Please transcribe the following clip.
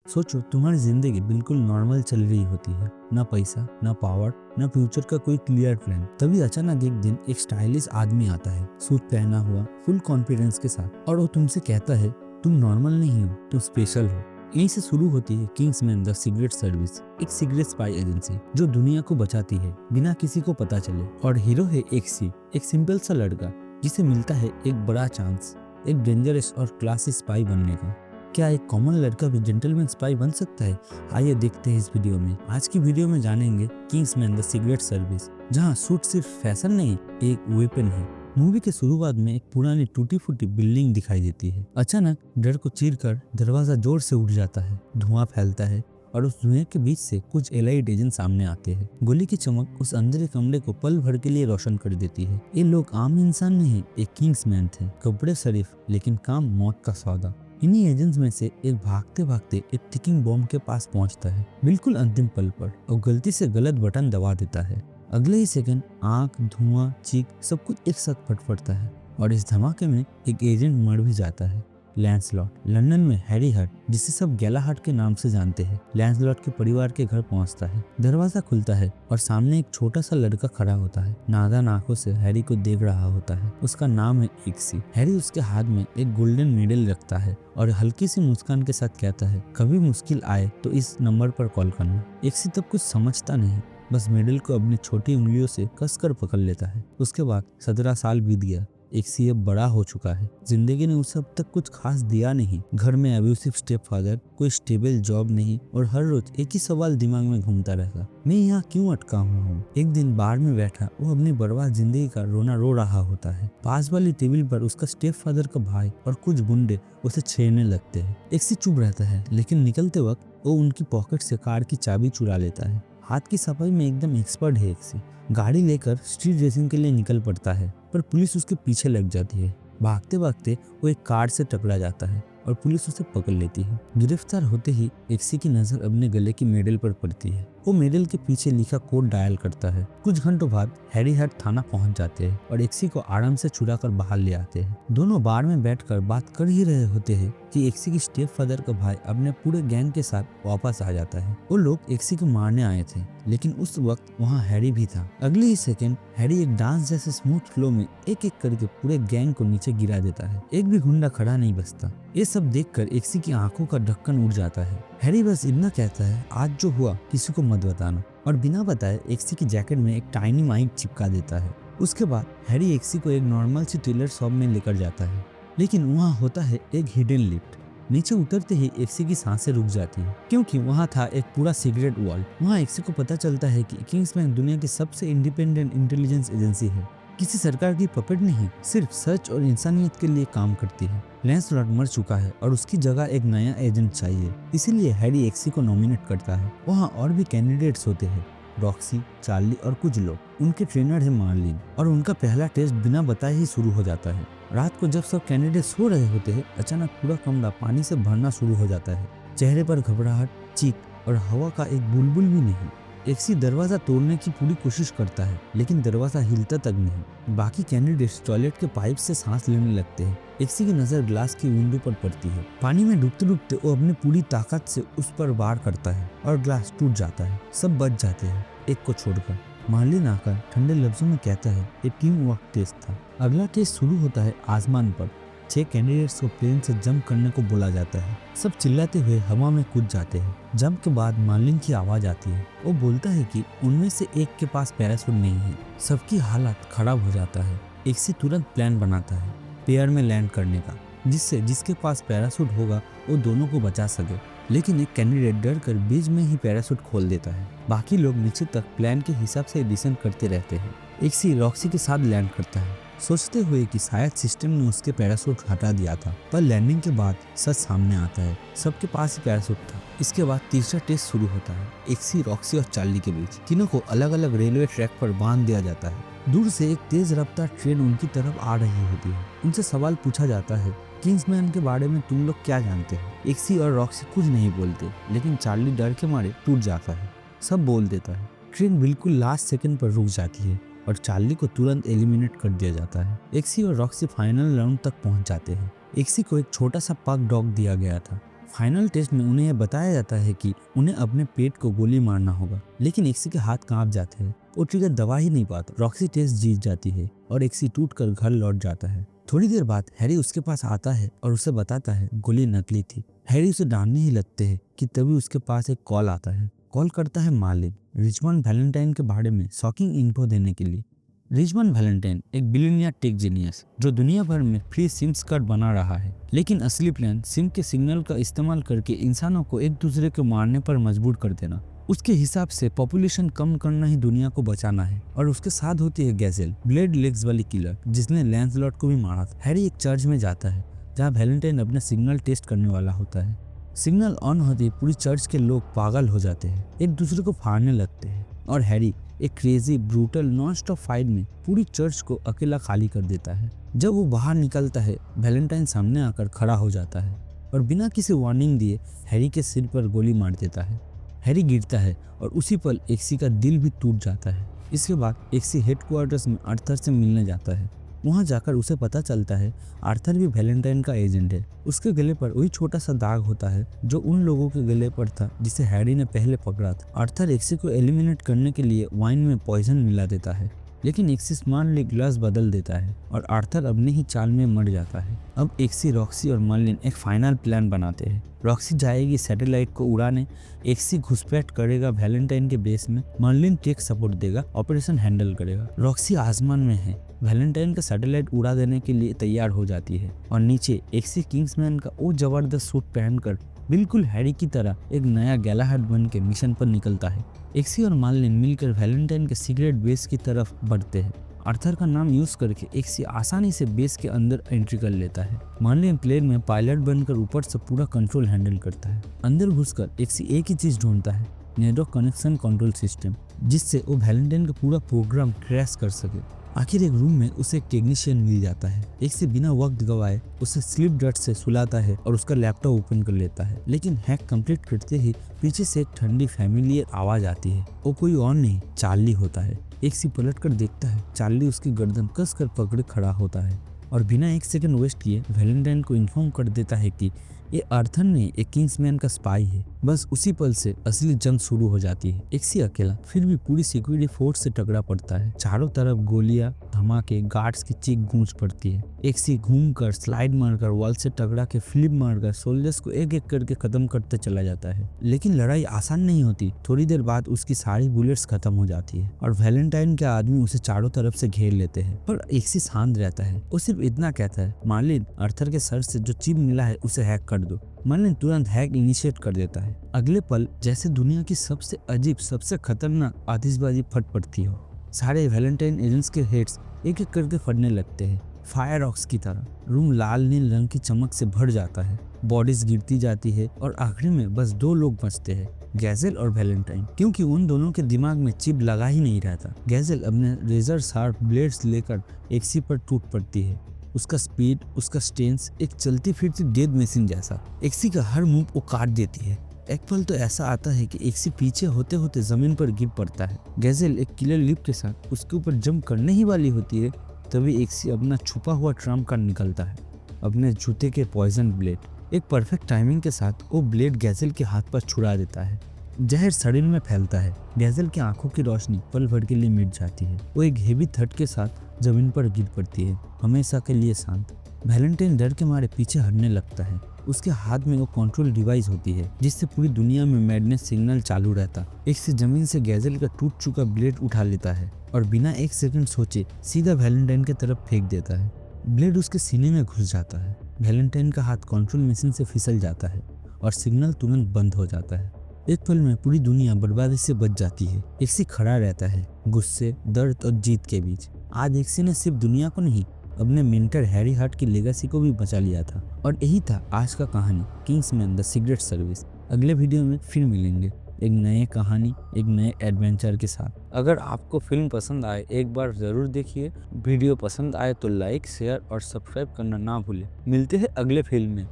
सोचो तुम्हारी जिंदगी बिल्कुल नॉर्मल चल रही होती है, ना पैसा, ना पावर, ना फ्यूचर का कोई क्लियर प्लान। तभी अचानक एक दिन एक स्टाइलिश आदमी आता है, सूट पहना हुआ, फुल कॉन्फिडेंस के साथ, और वो तुमसे कहता है तुम नॉर्मल नहीं हो, तुम स्पेशल हो। यहीं से शुरू होती है किंग्समैन द सीक्रेट सर्विस, एक सीक्रेट स्पाई एजेंसी जो दुनिया को बचाती है बिना किसी को पता चले। और हीरो है एक्सी, एक सिंपल सा लड़का जिसे मिलता है एक बड़ा चांस, एक डेंजरस और क्लासी स्पाई बनने का। क्या एक कॉमन लड़का भी जेंटलमैन स्पाई बन सकता है? आइए देखते हैं इस वीडियो में। आज की वीडियो में जानेंगे किंग्समैन द सीक्रेट सर्विस, जहां सूट सिर्फ फैशन नहीं, एक वेपन है। मूवी के शुरुआत में एक पुरानी टूटी फूटी बिल्डिंग दिखाई देती है। अचानक डर को चीरकर दरवाजा जोर से उठ जाता है, धुआं फैलता है और उस धुएं के बीच से कुछ एलाइट एजेंट सामने आते हैं। गोली की चमक उस अंधेरे कमरे को पल भर के लिए रोशन कर देती है। ये लोग आम इंसान नहीं, एक किंग्समैन थे, कपड़े शरीफ लेकिन काम मौत का सौदा। इन्हीं एजेंट्स में से एक भागते भागते एक टिकिंग बॉम्ब के पास पहुंचता है, बिल्कुल अंतिम पल पर, और गलती से गलत बटन दबा देता है। अगले ही सेकंड आंख, धुआं, चीख सब कुछ एक साथ फटफटता है और इस धमाके में एक एजेंट मर भी जाता है। लैंसलॉट लंदन में हैरी हट, जिसे सब गैलाहट के नाम से जानते हैं, लैंसलॉट के परिवार के घर पहुंचता है। दरवाजा खुलता है और सामने एक छोटा सा लड़का खड़ा होता है, नादान आंखों से हैरी को देख रहा होता है। उसका नाम है एक्सी। हैरी उसके हाथ में एक गोल्डन मेडल रखता है और हल्की सी मुस्कान के साथ कहता है, कभी मुश्किल आए तो इस नंबर पर कॉल करना। एक्सी तब कुछ समझता नहीं, बस मेडल को अपनी छोटी उंगलियों से कसकर पकड़ लेता है। उसके बाद 17 साल बीत गया। एक्सी अब बड़ा हो चुका है। जिंदगी ने उसे अब तक कुछ खास दिया नहीं। घर में अब्यूसिव स्टेप फादर, कोई स्टेबल जॉब नहीं, और हर रोज एक ही सवाल दिमाग में घूमता रहता, मैं यहाँ क्यों अटका हुआ हूँ। एक दिन बार में बैठा वो अपनी बर्बाद जिंदगी का रोना रो रहा होता है। पास वाली टेबल पर उसका स्टेप फादर का भाई और कुछ गुंडे उसे छेड़ने लगते हैं। एक्सी चुप रहता है, लेकिन निकलते वक्त वो उनकी पॉकेट से कार की चाबी चुरा लेता है। हाथ की सफाई में एकदम एक्सपर्ट है एक्सी। गाड़ी लेकर स्ट्रीट रेसिंग के लिए निकल पड़ता है, पर पुलिस उसके पीछे लग जाती है। भागते भागते वो एक कार से टकरा जाता है और पुलिस उसे पकड़ लेती है। गिरफ्तार होते ही एक्सी की नजर अपने गले की मेडल पर पड़ती है। वो मेडल के पीछे लिखा कोड डायल करता है। कुछ घंटों बाद हैरी हट थाना पहुंच जाते हैं और एक्सी को आराम से छुड़ा कर बाहर ले आते हैं। दोनों बार में बैठकर बात कर ही रहे होते हैं कि एक्सी की स्टेप फादर का भाई अपने पूरे गैंग के साथ वापस आ जाता है। वो लोग एक्सी को मारने आए थे, लेकिन उस वक्त वहाँ हैरी भी था। अगले ही सेकंड हैरी एक डांस जैसे स्मूथ फ्लो में एक एक करके पूरे गैंग को नीचे गिरा देता है। एक भी गुंडा खड़ा नहीं बचता। ये सब देखकर एक्सी की आंखों का ढक्कन उड़ जाता है। हैरी बस इतना कहता है, आज जो हुआ किसी को मत बताना, और बिना बताए एक्सी की जैकेट में एक टाइनी माइक चिपका देता है। उसके बाद हैरी एक्सी को एक नॉर्मल सी टेलर शॉप में लेकर जाता है, लेकिन वहाँ होता है एक हिडन लिफ्ट। नीचे उतरते ही एक्सी की सांसें रुक जाती है, क्योंकि वहाँ था एक पूरा सीक्रेट वर्ल्ड। वहाँ एक्सी को पता चलता है कि किंग्समैन दुनिया की सबसे इंडिपेंडेंट इंटेलिजेंस एजेंसी है, किसी सरकार की पपेट नहीं, सिर्फ सच और इंसानियत के लिए काम करती है। लैंसलॉट मर चुका है और उसकी जगह एक नया एजेंट चाहिए, इसीलिए हैरी एक्सी को नॉमिनेट करता है। वहाँ और भी कैंडिडेट्स होते हैं, रॉक्सी, चार्ली और कुछ लोग। उनके ट्रेनर है मार्लिन, और उनका पहला टेस्ट बिना बताए ही शुरू हो जाता है। रात को जब सब कैंडिडेट सो रहे होते हैं, अचानक पूरा कमरा पानी से भरना शुरू हो जाता है। चेहरे पर घबराहट, चीख और हवा का एक बुलबुल भी नहीं। एक्सी दरवाजा तोड़ने की पूरी कोशिश करता है, लेकिन दरवाजा हिलता तक नहीं। बाकी कैंडिडेट्स टॉयलेट के पाइप से सांस लेने लगते हैं। एक्सी की नजर ग्लास की विंडो पर पड़ती है। पानी में डूबते डूबते वो अपनी पूरी ताकत से उस पर वार करता है और ग्लास टूट जाता है। सब बच जाते हैं, एक को छोड़कर। मार्लिन आकर ठंडे लफ्जों में कहता है, ये टीम वर्क टेस्ट था। अगला टेस्ट शुरू होता है आसमान पर। 6 कैंडिडेट्स को प्लेन से जंप करने को बोला जाता है। सब चिल्लाते हुए हवा में कूद जाते हैं। जंप के बाद मार्लिन की आवाज आती है। वो बोलता है कि उनमें से एक के पास पैराशूट नहीं है। सबकी हालत खराब हो जाता है। एक्सी तुरंत प्लान बनाता है पेयर में लैंड करने का, जिससे जिसके पास पैराशूट होगा वो दोनों को बचा सके। लेकिन एक कैंडिडेट डर कर बीच में ही पैराशूट खोल देता है। बाकी लोग नीचे तक प्लान के हिसाब से डिसेंड करते रहते हैं। एक्सी रॉक्सी के साथ लैंड करता है, सोचते हुए कि शायद सिस्टम ने उसके पैराशूट हटा दिया था। पर लैंडिंग के बाद सच सामने आता है, सबके पास ही पैराशूट था। इसके बाद तीसरा टेस्ट शुरू होता है, एक्सी, रॉक्सी और चार्ली के बीच। तीनों को अलग अलग रेलवे ट्रैक पर बांध दिया जाता है। दूर से एक तेज रफ्तार ट्रेन उनकी तरफ आ रही होती है। उनसे सवाल पूछा जाता है, किंग्समैन के बारे में तुम लोग क्या जानते हो? एक्सी और रॉक्सी कुछ नहीं बोलते, लेकिन चार्ली डर के मारे टूट जाता है। सब बोल देता है। ट्रेन बिल्कुल लास्ट सेकंड पर रुक जाती है और चार्ली को तुरंत एलिमिनेट कर दिया जाता है। एक्सी और रॉक्सी फाइनल राउंड तक पहुंच जाते हैं। एक्सी को एक छोटा सा पग डॉग दिया गया था। फाइनल टेस्ट में उन्हें यह बताया जाता है कि उन्हें अपने पेट को गोली मारना होगा, लेकिन एक्सी के हाथ कांप जाते हैं। वो ट्रिगर दबा ही नहीं पाता। रॉक्सी टेस्ट जीत जाती है और एक्सी टूटकर घर लौट जाता है। थोड़ी देर बाद हैरी उसके पास आता है और उसे बताता है गोली नकली थी। हैरी उसे डांटने ही लगते हैं कि तभी उसके पास एक कॉल आता है। कॉल करता है मार्लिन, रिचमंड वैलेंटाइन के बारे में शॉकिंग इन्फो देने के लिए। रिचमंड वैलेंटाइन एक बिलियनियर टेक जीनियस जो दुनिया भर में फ्री सिम्स कार्ड बना रहा है, लेकिन असली प्लान सिम के सिग्नल का इस्तेमाल करके इंसानों को एक दूसरे को मारने पर मजबूर कर देना। उसके हिसाब से पॉपुलेशन कम करना ही दुनिया को बचाना है। और उसके साथ होती है गैजेल, ब्लेड लेग्स वाली किलर जिसने लैंसलॉट को भी मारा था। हैरी एक चर्च में जाता है जहाँ वैलेंटाइन अपना सिग्नल टेस्ट करने वाला होता है। सिग्नल ऑन होते ही पूरी चर्च के लोग पागल हो जाते हैं, एक दूसरे को फाड़ने लगते हैं और हैरी एक crazy brutal non stop fight में पूरी चर्च को अकेला खाली कर देता है। जब वो बाहर निकलता है, वैलेंटाइन सामने आकर खड़ा हो जाता है और बिना किसी वार्निंग दिए हैरी के सिर पर गोली मार देता है। हैरी गिरता है और उसी पल एक्सी का दिल भी टूट जाता है। इसके बाद एक्सी हेडक्वार्टर्स में आर्थर से मिलने जाता है। वहां जाकर उसे पता चलता है आर्थर भी वैलेंटाइन का एजेंट है। उसके गले पर वही छोटा सा दाग होता है जो उन लोगों के गले पर था जिसे हैरी ने पहले पकड़ा था। आर्थर एक्सी को एलिमिनेट करने के लिए वाइन में पॉइजन मिला देता है, लेकिन एक्सी स्मार्टली ग्लास बदल देता है और आर्थर अपने ही चाल में मर जाता है। अब एक्सी, रॉक्सी और मार्लिन एक फाइनल प्लान बनाते हैं। रॉक्सी जाएगी सैटेलाइट को उड़ाने, एक्सी घुसपैठ करेगा वैलेंटाइन के बेस में, मार्लिन टेक सपोर्ट देगा, ऑपरेशन हैंडल करेगा। रॉक्सी आसमान में है, वैलेंटाइन का सैटेलाइट उड़ा देने के लिए तैयार हो जाती है और नीचे एक्सी किंग्समैन का वो जबरदस्त सूट पहनकर बिल्कुल हैरी की तरह एक नया गैलाहड बन के मिशन पर निकलता है। एक्सी और मार्लिन मिलकर वैलेंटाइन के सीक्रेट बेस की तरफ बढ़ते हैं। आर्थर का नाम यूज करके एक्सी आसानी से बेस के अंदर एंट्री कर लेता है। मार्लिन प्लेन में पायलट बनकर ऊपर से पूरा कंट्रोल हैंडल करता है। अंदर घुसकर एक्सी एक ही चीज ढूंढता है, नेटवर्क कनेक्शन कंट्रोल सिस्टम, जिससे वो वैलेंटाइन का पूरा प्रोग्राम क्रैश कर सके। आखिर एक रूम में उसे एक टेक्नीशियन मिल जाता है। एक से बिना वक्त गवाए उसे स्लिप डट से सुलाता है और उसका लैपटॉप ओपन कर लेता है, लेकिन हैक कंप्लीट करते ही पीछे से एक ठंडी फैमिलियर आवाज आती है। वो कोई और नहीं, चार्ली होता है। एक सी पलट कर देखता है, चार्ली उसकी गर्दन कस कर पकड़े खड़ा होता है और बिना एक सेकंड वेस्ट किए वैलेंटाइन को इन्फॉर्म कर देता है कि ये आर्थर ने एक किंग्समैन का स्पाई है। बस उसी पल से असली जंग शुरू हो जाती है। एक्सी अकेला फिर भी पूरी सिक्योरिटी फोर्स से टकरा पड़ता है। चारों तरफ गोलियां, धमाके, गार्ड्स की चीख गूंज पड़ती है। एक्सी घूमकर, स्लाइड मारकर, वॉल से टकरा के फ्लिप मारकर सोल्जर्स को एक एक करके खत्म करते चला जाता है। लेकिन लड़ाई आसान नहीं होती। थोड़ी देर बाद उसकी सारी बुलेट्स खत्म हो जाती है और वैलेंटाइन के आदमी उसे चारों तरफ से घेर लेते हैं, पर एक्सी शांत रहता है। वो सिर्फ इतना कहता है, मार्लिन, आर्थर के सर से जो चिप मिला है उसे हैक कर दो। मार्लिन तुरंत हैक इनिशिएट कर देता है। अगले पल जैसे दुनिया की सबसे अजीब, सबसे खतरनाक आतिशबाजी फट पड़ती हो। सारे वैलेंटाइन एजेंट्स के हेड्स एक एक करके फटने लगते हैं, फायर ऑक्स की तरह। रूम लाल नील रंग की चमक से भर जाता है, बॉडीज गिरती जाती है और आखिर में बस दो लोग बचते हैं, गैजेल और वैलेंटाइन, क्योंकि उन दोनों के दिमाग में चिप लगा ही नहीं रहता। गैजेल अपने रेजर शार्प ब्लेड्स लेकर एक्सी पर टूट पड़ती है। उसका स्पीड, उसका स्टेंस एक चलती फिरती डेड मशीन जैसा। एक्सी का हर मूव वो काट देती है। एक पल तो ऐसा आता है कि एक्सी पीछे होते होते जमीन पर गिर पड़ता है। गैजेल एक किलर लिप के साथ उसके ऊपर जंप करने ही वाली होती है, तभी एक्सी अपना छुपा हुआ ट्रम्प कार्ड निकलता है, अपने जूते के पॉइजन ब्लेड। एक परफेक्ट टाइमिंग के साथ वो ब्लेड गैजेल के हाथ पर छुड़ा देता है। जहर शरीर में फैलता है। गैजेल की आंखों की रोशनी पल भर के लिए मिट जाती है। वो एक हेवी थट के साथ जमीन पर गिर पड़ती है, हमेशा के लिए शांत। वैलेंटाइन डर के मारे पीछे हटने लगता है। उसके हाथ में वो कंट्रोल डिवाइस होती है जिससे पूरी दुनिया में मैडनेस सिग्नल चालू रहता। एक से जमीन से गैजेल का टूट चुका ब्लेड उठा लेता है और बिना एक सेकंड सोचे सीधा वैलेंटाइन की तरफ फेंक देता है। ब्लेड उसके सीने में घुस जाता है। वैलेंटाइन का हाथ कंट्रोल मशीन से फिसल जाता है और सिग्नल तुरंत बंद हो जाता है। एक पल में पूरी दुनिया बर्बादी से बच जाती है। एक्सी खड़ा रहता है, गुस्से, दर्द और जीत के बीच। आज एक्सी ने सिर्फ दुनिया को नहीं, अपने मेंटर हैरी हार्ट की लेगेसी को भी बचा लिया था। और यही था आज का कहानी, किंग्समैन द सीक्रेट सर्विस। अगले वीडियो में फिर मिलेंगे एक नए कहानी, एक नए एडवेंचर के साथ। अगर आपको फिल्म पसंद आए एक बार ज़रूर देखिए। वीडियो पसंद आए तो लाइक, शेयर और सब्सक्राइब करना ना भूलें। मिलते हैं अगले फिल्म में।